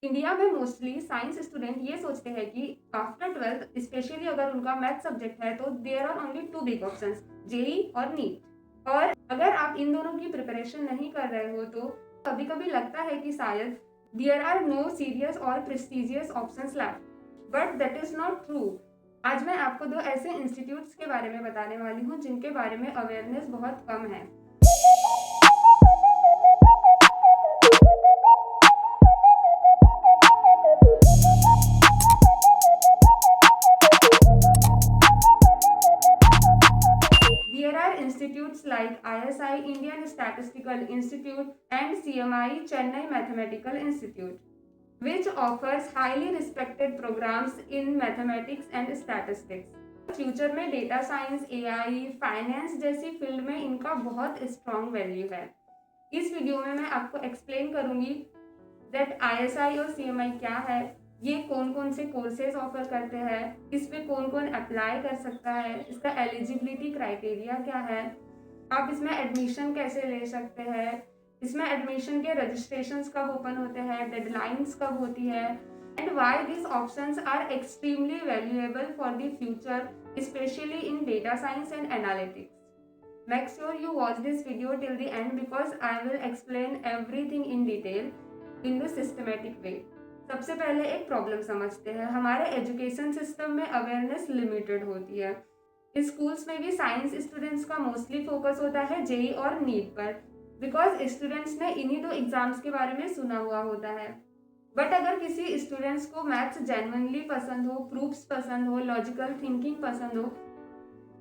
India में mostly science student ये सोचते हैं कि आफ्टर 12th स्पेशली अगर उनका मैथ सब्जेक्ट है तो there are only two big options, JEE और नीट। और अगर आप इन दोनों की प्रिपरेशन नहीं कर रहे हो तो कभी कभी लगता है कि शायद देयर आर नो सीरियस और prestigious options left, but that is not true. आज मैं आपको दो ऐसे इंस्टीट्यूट्स के बारे में बताने वाली हूँ जिनके बारे में अवेयरनेस बहुत कम है। There are institutes like ISI, Indian Statistical Institute, and CMI, Chennai Mathematical Institute, which offers highly respected programs in mathematics and statistics. Future में डेटा साइंस, एआई, फाइनेंस जैसी फील्ड में इनका बहुत स्ट्रॉन्ग वैल्यू है। इस video में मैं आपको एक्सप्लेन करूंगी दैट आईएसआई और सीएमआई क्या है, ये कौन कौन से कोर्सेज ऑफर करते हैं, इस पे कौन कौन अप्लाई कर सकता है, इसका एलिजिबिलिटी क्राइटेरिया क्या है, आप इसमें एडमिशन कैसे ले सकते हैं, इसमें एडमिशन के रजिस्ट्रेशंस कब ओपन होते हैं, डेडलाइंस कब होती है, and why this options are extremely valuable for the future specially in data science and analytics. Make sure you watch this video till the end because I will explain everything in detail in the systematic way. सबसे पहले एक problem समझते हैं। हमारे education system में awareness limited होती है। Schools में भी साइंस स्टूडेंट्स का मोस्टली फोकस होता है जेई और नीट पर, बिकॉज स्टूडेंट्स ने इन्हीं दो एग्जाम्स के बारे में सुना हुआ होता है। बट अगर किसी स्टूडेंट्स को मैथ्स जेन्युइनली पसंद हो, प्रूफ्स पसंद हो, लॉजिकल थिंकिंग पसंद हो,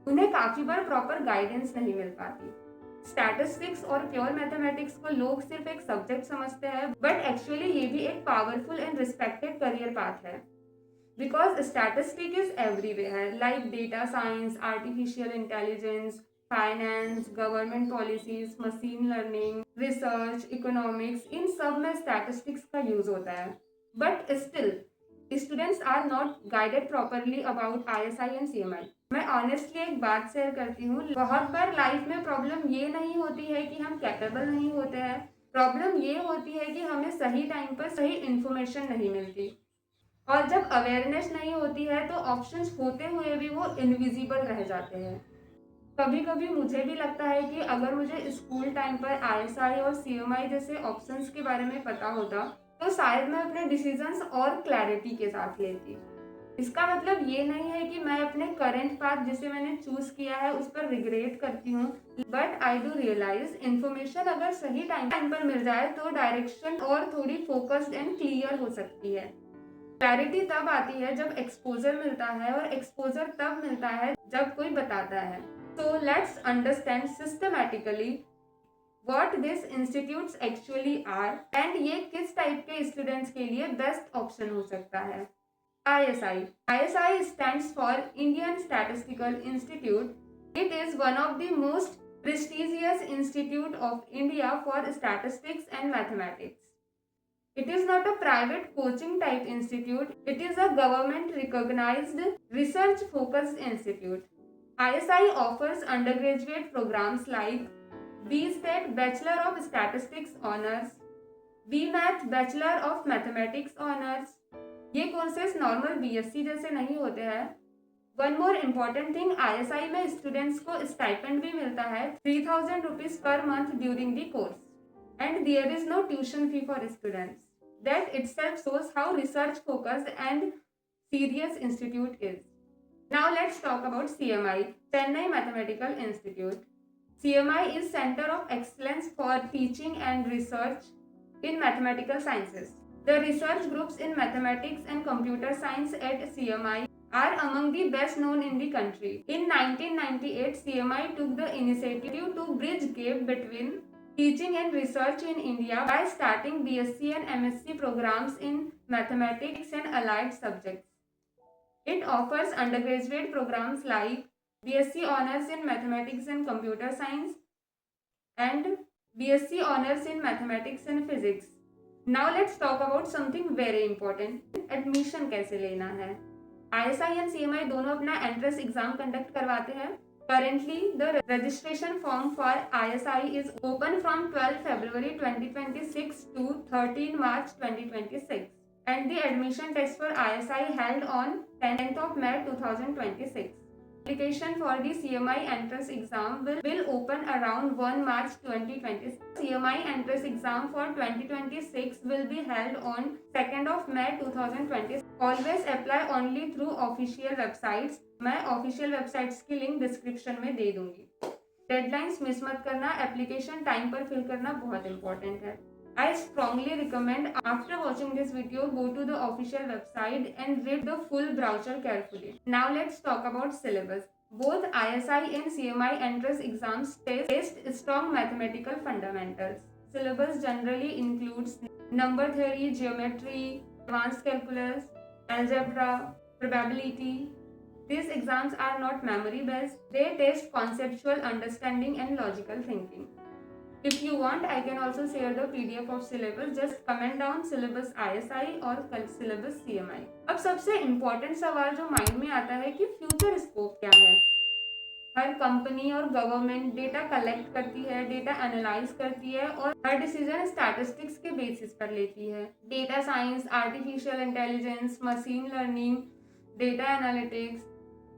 उन्हें काफी बार प्रॉपर गाइडेंस नहीं मिल पाती। स्टैटिस्टिक्स और प्योर मैथमेटिक्स को लोग सिर्फ एक सब्जेक्ट समझते हैं, बट एक्चुअली ये भी एक powerful and respected career path है, because statistic is everywhere, like data science, artificial intelligence, finance, government policies, machine learning, research, economics, इन सब में स्टैटिस्टिक्स का यूज होता है। But still students are not guided properly about ISI and CMI. मैं honestly एक बात शेयर करती हूँ, बहुत बार लाइफ में प्रॉब्लम ये नहीं होती है कि हम कैपेबल नहीं होते हैं, प्रॉब्लम ये होती है कि हमें सही टाइम पर सही इंफॉर्मेशन नहीं मिलती। और जब अवेयरनेस नहीं होती है तो ऑप्शंस होते हुए भी वो इनविजिबल रह जाते हैं। कभी कभी मुझे भी लगता है कि अगर मुझे स्कूल टाइम पर आईएसआई और सीएमआई जैसे ऑप्शंस के बारे में पता होता तो शायद मैं अपने डिसीजंस और क्लैरिटी के साथ लेती। इसका मतलब ये नहीं है कि मैं अपने करंट पाथ जिसे मैंने चूज किया है उस पर रिग्रेट करती हूँ, but I do realize information अगर सही टाइम पर मिल जाए तो डायरेक्शन और थोड़ी फोकस्ड एंड क्लियर हो सकती है। क्लैरिटी तब आती है जब एक्सपोजर मिलता है, और एक्सपोजर तब मिलता है जब कोई बताता है। So let's understand systematically what these institutes actually are and ये किस टाइप के स्टूडेंट्स के लिए बेस्ट ऑप्शन हो सकता है। ISI. ISI stands for Indian Statistical Institute. It is one of the most prestigious institute of India for statistics and mathematics. It is not a private coaching type institute. It is a government recognized research focused institute. ISI offers undergraduate programs like BStat Bachelor of Statistics Honors, BMath Bachelor of Mathematics Honors। ये courses normal BSc जैसे नहीं होते हैं। One more important thing, ISI में students को stipend भी मिलता है 3000 rupees per month during the course, and there is no tuition fee for students. That itself shows how research focused and serious institute is. Now let's talk about CMI, Chennai Mathematical Institute. CMI is Center of Excellence for Teaching and Research in Mathematical Sciences. The research groups in mathematics and computer science at CMI are among the best known in the country. In 1998, CMI took the initiative to bridge gap between teaching and research in India by starting BSc and MSc programs in mathematics and allied subjects. It offers undergraduate programs like BSc Honors in Mathematics and Computer Science and BSc Honors in Mathematics and Physics. Now let's talk about something very important. Admission कैसे लेना है। ISI and CMI दोनों अपना entrance exam conduct करवाते हैं। Currently, the registration form for ISI is open from 12 February 2026 to 13 March 2026. and the admission test for ISI held on 10th of May 2026. Application for the CMI entrance exam will open around 1 March 2026. CMI entrance exam for 2026 will be held on 2nd of May 2026. Always apply only through official websites. मैं official websites की link description में दे दूंगी. Deadlines miss मत करना, application time पर fill करना बहुत important है. I strongly recommend after watching this video go to the official website and read the full brochure carefully. Now let's talk about syllabus. Both ISI and CMI entrance exams test strong mathematical fundamentals. Syllabus generally includes number theory, geometry, advanced calculus, algebra, probability. These exams are not memory based. They test conceptual understanding and logical thinking. If you want, I can also share the PDF of syllabus. Just comment down syllabus ISI और syllabus CMI. अब सबसे important सवाल जो mind में आता है कि future scope क्या है. हर कंपनी और गवर्नमेंट डेटा कलेक्ट करती है, डेटा एनालाइज करती है और हर डिसीजन स्टैटिस्टिक्स के बेसिस पर लेती है. Data science, artificial intelligence, machine learning, data analytics,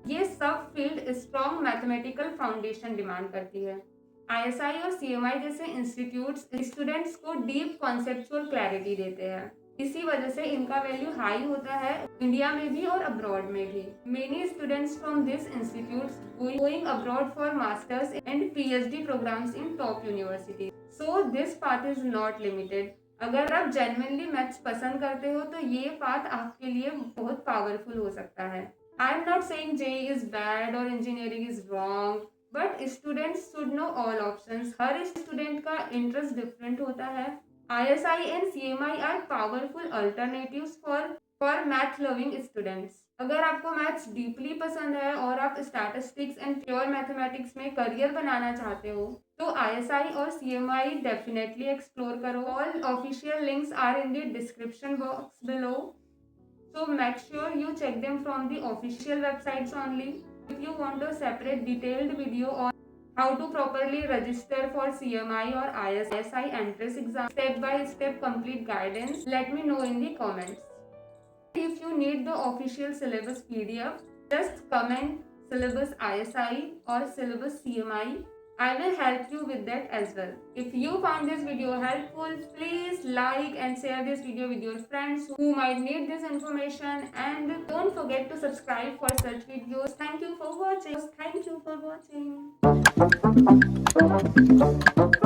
ये सब field strong mathematical foundation demand करती है. ISI और CMI जैसे इंस्टीट्यूट्स स्टूडेंट्स को डीप कॉन्सेप्चुअल क्लैरिटी देते हैं. इसी वजह से इनका वैल्यू हाई होता है इंडिया में भी और अब्रॉड में भी. Many students from this institutes going abroad for masters and PhD programs in top university. So this path is not limited. अगर आप जेन्युइनली मैथ्स पसंद करते हो तो ये पाथ आपके लिए बहुत पावरफुल हो सकता है. I am not saying JEE is bad और engineering is wrong, but students should know all options. हर स्टूडेंट का इंटरेस्ट डिफरेंट होता है. ISI and CMI are powerful alternatives for math loving students. अगर आपको मैथ्स डीपली पसंद है और आप स्टैटिस्टिक्स एंड प्योर मैथमेटिक्स में करियर बनाना चाहते हो तो ISI और CMI डेफिनेटली एक्सप्लोर करो. All official links are in the description box below, so make sure you check them from the official websites only. If you want a separate detailed video on how to properly register for CMI or ISI entrance exam, step-by-step complete guidance, let me know in the comments. If you need the official syllabus PDF, just comment syllabus ISI or syllabus CMI. I will help you with that as well. If you found this video helpful, please like and share this video with your friends who might need this information, and don't forget to subscribe for such videos. Thank you for watching.